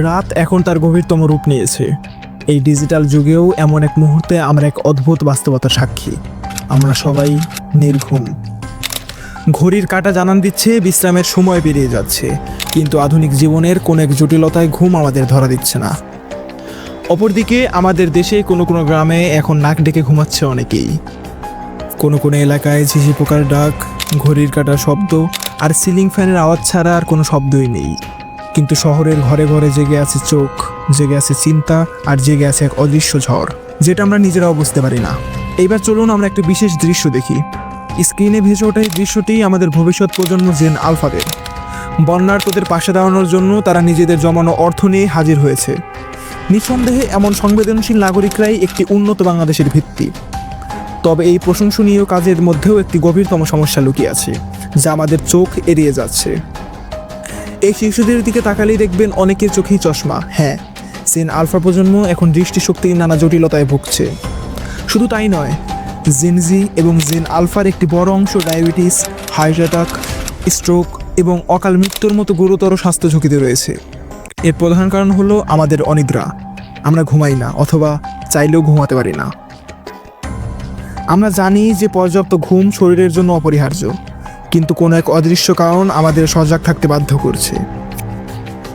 রাত এখন তার গভীরতম রূপ নিয়েছে। এই ডিজিটাল যুগেও এমন এক মুহূর্তে আমরা এক অদ্ভুত বাস্তবতার সাক্ষী। আমরা সবাই নির্ঘুম। ঘড়ির কাঁটা জানান দিচ্ছে বিশ্রামের সময় পেরিয়ে যাচ্ছে, কিন্তু আধুনিক জীবনের কোন এক জটিলতায় ঘুম আমাদের ধরা দিচ্ছে না। অপরদিকে আমাদের দেশে কোনো কোনো গ্রামে এখন নাক ডেকে ঘুমাচ্ছে অনেকেই। কোনো কোনো এলাকায় ঝিঝি পোকার ডাক, ঘড়ির কাঁটার শব্দ আর সিলিং ফ্যানের আওয়াজ ছাড়া আর কোনো শব্দই নেই। কিন্তু শহরের ঘরে ঘরে জেগে আছে চোখ, জেগে আছে চিন্তা, আর জেগে আছে এক অদৃশ্য ঝড়, যেটা আমরা নিজেরাও বুঝতে পারি না। এইবার চলুন আমরা একটা বিশেষ দৃশ্য দেখি। স্ক্রিনে ভেসে ওঠা এই দৃশ্যটি আমাদের ভবিষ্যৎ প্রজন্ম জেন আলফাদের। বন্যার্তদের পাশে দাঁড়ানোর জন্য তারা নিজেদের জমানো অর্থ নিয়ে হাজির হয়েছে। নিঃসন্দেহে এমন সংবেদনশীল নাগরিকরাই একটি উন্নত বাংলাদেশের ভিত্তি। তবে এই প্রশংসনীয় কাজের মধ্যেও একটি গভীরতম সমস্যা লুকিয়ে আছে, যা আমাদের চোখ এড়িয়ে যাচ্ছে। এই শিশুদের দিকে তাকালেই দেখবেন অনেকের চোখেই চশমা। হ্যাঁ, জেন আলফা প্রজন্ম এখন দৃষ্টিশক্তির নানা জটিলতায় ভুগছে। শুধু তাই নয়, জেনজি এবং জেন আলফার একটি বড় অংশ ডায়াবেটিস, হার্ট অ্যাটাক, স্ট্রোক এবং অকাল মৃত্যুর মতো গুরুতর স্বাস্থ্য ঝুঁকিতে রয়েছে। এর প্রধান কারণ হলো আমাদের অনিদ্রা। আমরা ঘুমাই না, অথবা চাইলেও ঘুমাতে পারি না। আমরা জানি যে পর্যাপ্ত ঘুম শরীরের জন্য অপরিহার্য, কিন্তু কোনো এক অদৃশ্য কারণ আমাদের সজাগ থাকতে বাধ্য করছে।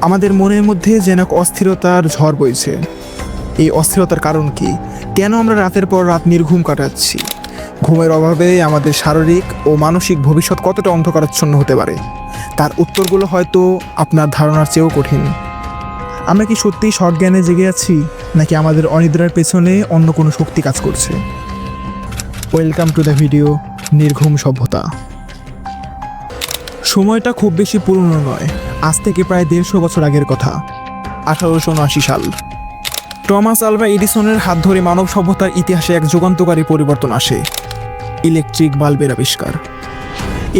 আমাদের মনের মধ্যে যেন এক অস্থিরতার ঝড় বইছে। এই অস্থিরতার কারণ কি? কেন আমরা রাতের পর রাত নির্ঘুম কাটাচ্ছি? ঘুমের অভাবে আমাদের শারীরিক ও মানসিক ভবিষ্যৎ কতটা অন্ধকারাচ্ছন্ন হতে পারে, তার উত্তরগুলো হয়তো আপনার ধারণার চেয়েও কঠিন। আমরা কি সত্যিই সজ্ঞানে জেগে আছি, নাকি আমাদের অনিদ্রার পেছনে অন্য কোনো শক্তি কাজ করছে? ওয়েলকাম টু দ্য ভিডিও নির্ঘুম সভ্যতা। সময়টা খুব বেশি পুরনো নয়, আজ থেকে প্রায় 150 বছর আগের কথা। 1879 সাল। টমাস আলভা এডিসনের হাত ধরে মানব সভ্যতার ইতিহাসে এক যুগান্তকারী পরিবর্তন আসে, ইলেকট্রিক বাল্বের আবিষ্কার।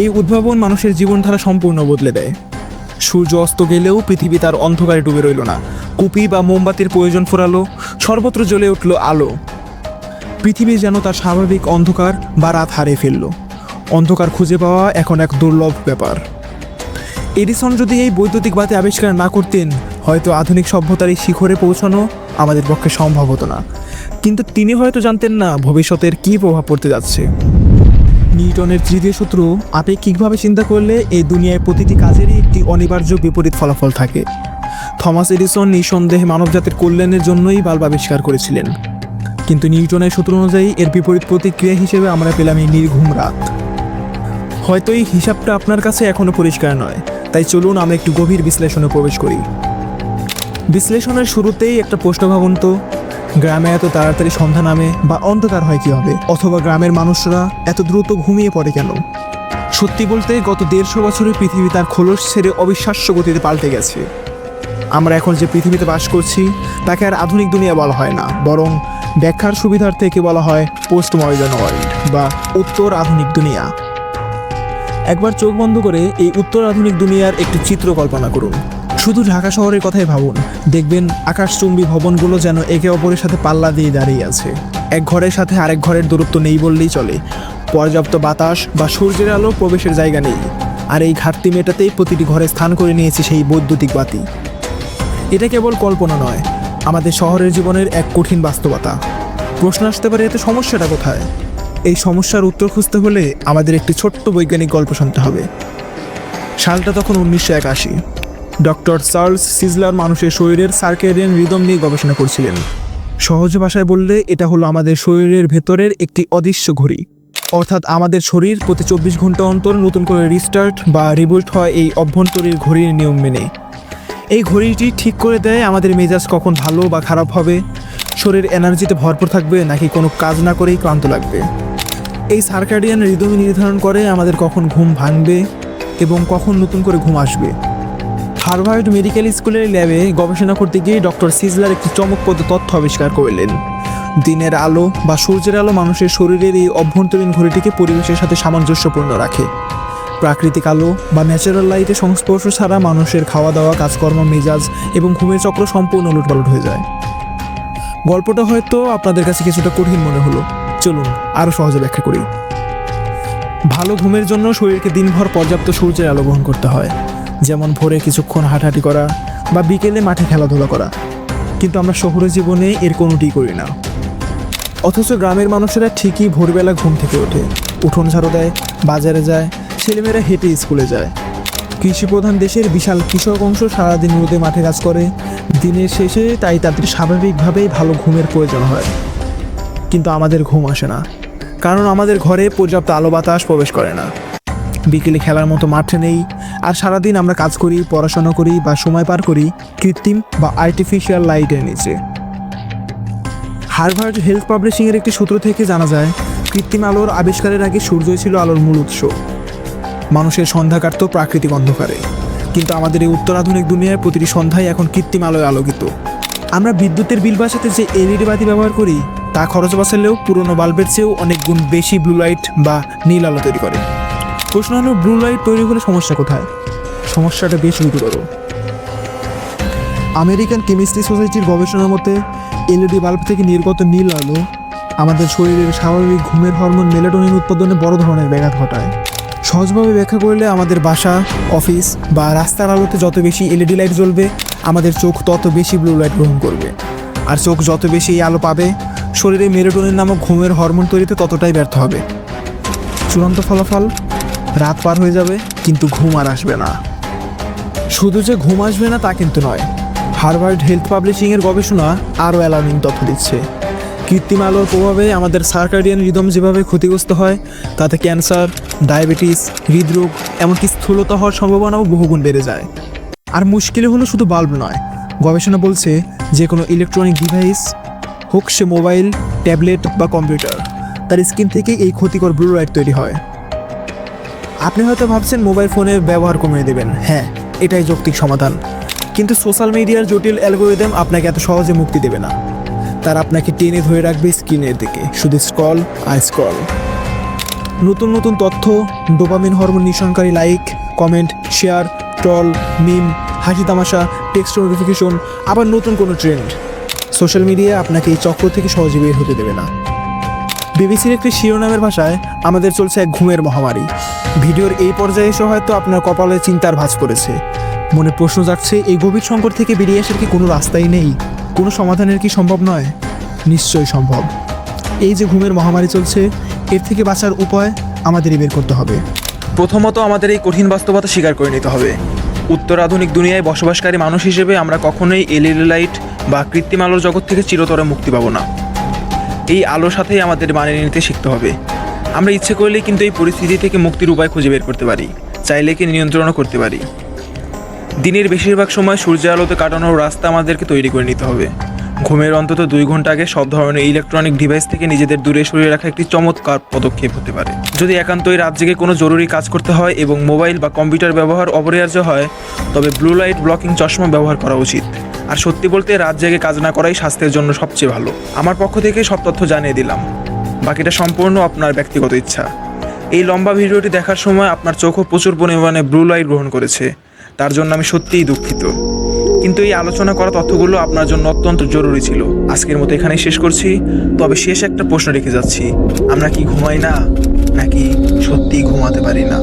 এই উদ্ভাবন মানুষের জীবনধারা সম্পূর্ণ বদলে দেয়। সূর্য অস্ত গেলেও পৃথিবী তার অন্ধকারে ডুবে রইল না। কুপি বা মোমবাতির প্রয়োজন ফুরালো, সর্বত্র জ্বলে উঠল আলো। পৃথিবী যেন তার স্বাভাবিক অন্ধকার বা রাত হারিয়ে ফেলল। অন্ধকার খুঁজে পাওয়া এখন এক দুর্লভ ব্যাপার। এডিসন যদি এই বৈদ্যুতিক বাতি আবিষ্কার না করতেন, হয়তো আধুনিক সভ্যতার এই শিখরে পৌঁছানো আমাদের পক্ষে সম্ভব হতো না। কিন্তু তিনি হয়তো জানতেন না ভবিষ্যতের কী প্রভাব পড়তে যাচ্ছে। নিউটনের তৃতীয় সূত্র, আপেক্ষিকভাবে চিন্তা করলে এই দুনিয়ায় প্রতিটি কাজেরই একটি অনিবার্য বিপরীত ফলাফল থাকে। থমাস এডিসন নিঃসন্দেহে মানবজাতির কল্যাণের জন্যই বাল্ব আবিষ্কার করেছিলেন, কিন্তু নিউটনের সূত্র অনুযায়ী এর বিপরীত প্রতিক্রিয়া হিসেবে আমরা পেলাম এই নির্ঘুম রাত। হয়তো এই হিসাবটা আপনার কাছে এখনও পরিষ্কার নয়, তাই চলুন আমরা একটু গভীর বিশ্লেষণে প্রবেশ করি। বিশ্লেষণের শুরুতেই একটা প্রশ্ন ভাবুন তো, গ্রামে এত তাড়াতাড়ি সন্ধ্যা নামে বা অন্ধকার হয় কীভাবে? অথবা গ্রামের মানুষরা এত দ্রুত ঘুমিয়ে পড়ে কেন? সত্যি বলতে গত 150 বছরে পৃথিবী তার খোলস ছেড়ে অবিশ্বাস্য গতিতে পাল্টে গেছে। আমরা এখন যে পৃথিবীতে বাস করছি তাকে আর আধুনিক দুনিয়া বলা হয় না, বরং ব্যাখ্যার সুবিধার থেকে বলা হয় পোস্ট মডার্ন ওয়ার্ল্ড বা উত্তর আধুনিক দুনিয়া। একবার চোখ বন্ধ করে এই উত্তর আধুনিক দুনিয়ার একটি চিত্র কল্পনা করুন। শুধু ঢাকা শহরের কথাই ভাবুন, দেখবেন আকাশচুম্বী ভবনগুলো যেন একে অপরের সাথে পাল্লা দিয়ে দাঁড়িয়ে আছে। এক ঘরের সাথে আরেক ঘরের দূরত্ব নেই বললেই চলে। পর্যাপ্ত বাতাস বা সূর্যের আলো প্রবেশের জায়গা নেই। আর এই ঘাটতি মেটাতেই প্রতিটি ঘরে স্থান করে নিয়েছে সেই বৈদ্যুতিক বাতি। এটা কেবল কল্পনা নয়, আমাদের শহরের জীবনের এক কঠিন বাস্তবতা। প্রশ্ন আসতে পারে, এতে সমস্যাটা কোথায়? এই সমস্যার উত্তর খুঁজতে হলে আমাদের একটি ছোট্ট বৈজ্ঞানিক গল্প শুনতে হবে। সালটা তখন 1981। ডক্টর চার্লস সিজলার মানুষের শরীরের সার্কেডিয়ান রিদম নিয়ে গবেষণা করছিলেন। সহজ ভাষায় বললে এটা হলো আমাদের শরীরের ভেতরের একটি অদৃশ্য ঘড়ি। অর্থাৎ আমাদের শরীর প্রতি 24 ঘন্টা অন্তর নতুন করে রিস্টার্ট বা রিবুট হয় এই অভ্যন্তরীণ ঘড়ির নিয়ম মেনে। এই ঘড়িটি ঠিক করে দেয় আমাদের মেজাজ কখন ভালো বা খারাপ হবে, শরীর এনার্জিতে ভরপুর থাকবে নাকি কোনো কাজ না করেই ক্লান্ত লাগবে। এই সার্কাডিয়ান রিদমই নির্ধারণ করে আমাদের কখন ঘুম ভাঙবে এবং কখন নতুন করে ঘুম আসবে। হার্ভার্ড মেডিকেল স্কুলের ল্যাবে গবেষণা করতে গিয়ে ডক্টর সিজলার একটি চমকপ্রদ তথ্য আবিষ্কার করলেন। দিনের আলো বা সূর্যের আলো মানুষের শরীরের এই অভ্যন্তরীণ ঘড়িটিকে পরিবেশের সাথে সামঞ্জস্যপূর্ণ রাখে। প্রাকৃতিক আলো বা ন্যাচারাল লাইটের সংস্পর্শ ছাড়া মানুষের খাওয়া দাওয়া, কাজকর্ম, মেজাজ এবং ঘুমের চক্র সম্পূর্ণ উলটপালট হয়ে যায়। গল্পটা হয়তো আপনাদের কাছে কিছুটা কঠিন মনে হলো, চলুন আরও সহজে ব্যাখ্যা করি। ভালো ঘুমের জন্য শরীরকে দিনভর পর্যাপ্ত সূর্যের আলো গ্রহণ করতে হয়। যেমন ভোরে কিছুক্ষণ হাঁটাহাঁটি করা, বা বিকেলে মাঠে খেলাধুলা করা, কিন্তু আমরা শহুরে জীবনে এর কোনোটিই করি না। অথচ গ্রামের মানুষেরা ঠিকই ভোরবেলা ঘুম থেকে ওঠে, উঠোন ঝাড়ু দেয়, বাজারে যায়, ছেলেমেয়েরা হেঁটে স্কুলে যায়। কৃষিপ্রধান দেশের বিশাল কৃষক অংশ সারাদিন রোদে মাঠে কাজ করে, দিনের শেষে তাই তাদের স্বাভাবিকভাবেই ভালো ঘুমের প্রয়োজন হয়। কিন্তু আমাদের ঘুম আসে না, কারণ আমাদের ঘরে পর্যাপ্ত আলো বাতাস প্রবেশ করে না। বিকেলে খেলার মতো মাঠে নেই, আর সারাদিন আমরা কাজ করি, পড়াশোনা করি বা সময় পার করি কৃত্রিম বা আর্টিফিশিয়াল লাইটের নিচে। হার্ভার্ড হেলথ পাবলিশিংয়ের একটি সূত্র থেকে জানা যায়, কৃত্রিম আলোর আবিষ্কারের আগে সূর্যই ছিল আলোর মূল উৎস। মানুষের সন্ধ্যা কাটত প্রাকৃতিক অন্ধকারে, কিন্তু আমাদের এই উত্তরাধুনিক দুনিয়ায় প্রতিটি সন্ধ্যায় এখন কৃত্রিম আলোয় আলোকিত। আমরা বিদ্যুতের বিল বাঁচাতে যে এলইডি বাতি ব্যবহার করি তা খরচ বাঁচালেও পুরনো বাল্বের চেয়েও অনেক গুণ বেশি ব্লু লাইট বা নীল আলো তৈরি করে। প্রশ্ন হলো, ব্লু লাইট তৈরি হলে সমস্যা কোথায়? সমস্যাটা বেশ গুরুতর। আমেরিকান কেমিস্ট্রি সোসাইটির গবেষণার মতে এলইডি বাল্ব থেকে নির্গত নীল আলো আমাদের শরীরের স্বাভাবিক ঘুমের হরমোন মেলাটোনিন উৎপাদনে বড় ধরনের ব্যাঘাত ঘটায়। সহজভাবে ব্যাখ্যা করলে, আমাদের বাসা, অফিস বা রাস্তার আলোতে যত বেশি এলইডি লাইট জ্বলবে, আমাদের চোখ তত বেশি ব্লু লাইট গ্রহণ করবে। আর চোখ যত বেশি এই আলো পাবে, শরীরে মেলাটোনিন নামক ঘুমের হরমোন তৈরিতে ততটাই ব্যর্থ হবে। চূড়ান্ত ফলাফল, রাত পার হয়ে যাবে কিন্তু ঘুম আর আসবে না। শুধু যে ঘুম আসবে না তা কিন্তু নয়, হার্ভার্ড হেলথ পাবলিশিংয়ের গবেষণা আরও অ্যালার্মিং তথ্য দিচ্ছে। কৃত্রিম আলোর প্রভাবে আমাদের সার্কাডিয়ান রিদম যেভাবে ক্ষতিগ্রস্ত হয়, তাতে ক্যান্সার, ডায়াবেটিস, হৃদরোগ, এমনকি স্থূলতা হওয়ার সম্ভাবনাও বহুগুণ বেড়ে যায়। আর মুশকিল হলো শুধু বাল্ব নয়, গবেষণা বলছে যে কোনো ইলেকট্রনিক ডিভাইস, হোক সে মোবাইল, ট্যাবলেট বা কম্পিউটার, তার স্ক্রিন থেকে এই ক্ষতিকর ব্লু লাইট তৈরি হয়। আপনি হয়তো ভাবছেন মোবাইল ফোনের ব্যবহার কমিয়ে দেবেন। হ্যাঁ, এটাই যৌক্তিক সমাধান, কিন্তু সোশ্যাল মিডিয়ার জটিল অ্যালগোরিদম আপনাকে এত সহজে মুক্তি দেবে না। তার আপনাকে টেনে ধরে রাখবে স্ক্রিনের দিকে, শুধু স্ক্রল আর স্ক্রল। নতুন নতুন তথ্য, ডোপামিন হরমোন নিঃসরণকারী like, comment, share, troll, meme, হাসি তামাশা, টেক্সট নোটিফিকেশন, আবার নতুন কোনো ট্রেন্ড। সোশ্যাল মিডিয়া আপনাকে এই চক্র থেকে সহজে বের হতে দেবে না। বিবিসির একটি শিরোনামের ভাষায়, আমাদের চলছে এক ঘুমের মহামারী। ভিডিওর এই পর্যায়ে এসে হয়তো আপনার কপালে চিন্তার ভাঁজ পড়েছে, মনে প্রশ্ন জাগছে, এই গভীর সংকট থেকে বেরিয়ে আসার কি কোনো রাস্তাই নেই? কোনো সমাধানের কি সম্ভব নয়? নিশ্চয়ই সম্ভব। এই যে ঘুমের মহামারী চলছে, এর থেকে বাঁচার উপায় আমাদেরই বের করতে হবে। প্রথমত আমাদের এই কঠিন বাস্তবতা স্বীকার করে নিতে হবে। উত্তর আধুনিক দুনিয়ায় বসবাসকারী মানুষ হিসেবে আমরা কখনোই এলইডি লাইট বা কৃত্রিম আলোর জগৎ থেকে চিরতরে মুক্তি পাবো না। এই আলোর সাথেই আমাদের মানিয়ে নিতে শিখতে হবে। আমরা ইচ্ছে করলে কিন্তু এই পরিস্থিতি থেকে মুক্তির উপায় খুঁজে বের করতে পারি, চাইলে কি নিয়ন্ত্রণও করতে পারি। দিনের বেশিরভাগ সময় সূর্যের আলোতে কাটানোর রাস্তা আমাদেরকে তৈরি করে নিতে হবে। ঘুমের অন্তত 2 ঘন্টা আগে সব ধরনের ইলেকট্রনিক ডিভাইস থেকে নিজেদের দূরে সরিয়ে রাখা একটি চমৎকার পদক্ষেপ হতে পারে। যদি একান্তই রাত জেগে কোনো জরুরি কাজ করতে হয় এবং মোবাইল বা কম্পিউটার ব্যবহার অপরিহার্য হয়, তবে ব্লু লাইট ব্লকিং চশমা ব্যবহার করা উচিত। আর সত্যি বলতে, রাত জেগে কাজ না করাই স্বাস্থ্যের জন্য সবচেয়ে ভালো। আমার পক্ষ থেকে সব তথ্য জানিয়ে দিলাম, বাকিটা সম্পূর্ণ আপনার ব্যক্তিগত ইচ্ছা। এই লম্বা ভিডিওটি দেখার সময় আপনার চোখও প্রচুর পরিমাণে ব্লু লাইট গ্রহণ করেছে, তার জন্য আমি সত্যিই দুঃখিত। কিন্তু এই আলোচনা করা তথ্যগুলো আপনার জন্য অত্যন্ত জরুরি ছিল। আজকের মতো এখানেই শেষ করছি। তবে শেষ একটা প্রশ্ন রেখে যাচ্ছি, আমরা কি ঘুমাই না, নাকি সত্যিই ঘুমাতে পারি না?